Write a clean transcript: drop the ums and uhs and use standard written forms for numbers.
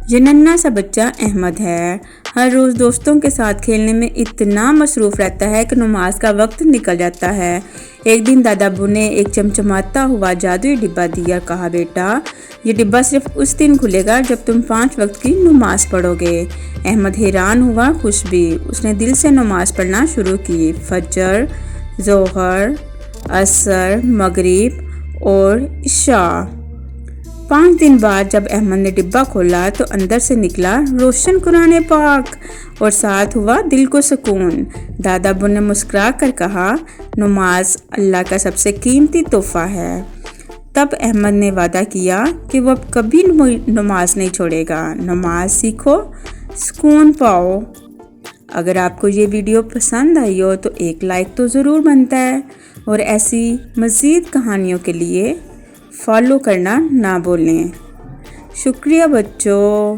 یہ ننھا سا بچہ احمد ہے۔ ہر روز دوستوں کے ساتھ کھیلنے میں اتنا مصروف رہتا ہے کہ نماز کا وقت نکل جاتا ہے۔ ایک دن دادا ابو نے ایک چمچماتا ہوا جادوئی ڈبہ دیا۔ کہا، بیٹا، یہ ڈبہ صرف اس دن کھلے گا جب تم 5 وقت کی نماز پڑھو گے۔ احمد حیران ہوا، خوش بھی۔ اس نے دل سے نماز پڑھنا شروع کی۔ فجر، ظہر، عصر، مغرب اور عشاء۔ 5 دن بعد جب احمد نے ڈبہ کھولا تو اندر سے نکلا روشن قرآن پاک اور ساتھ ہوا دل کو سکون۔ دادا ابو نے مسکرا کر کہا، نماز اللہ کا سب سے قیمتی تحفہ ہے۔ تب احمد نے وعدہ کیا کہ وہ اب کبھی نماز نہیں چھوڑے گا۔ نماز سیکھو، سکون پاؤ۔ اگر آپ کو یہ ویڈیو پسند آئی ہو تو ایک لائک تو ضرور بنتا ہے، اور ایسی مزید کہانیوں کے لیے فالو کرنا نہ بھولیں۔ شکریہ بچوں۔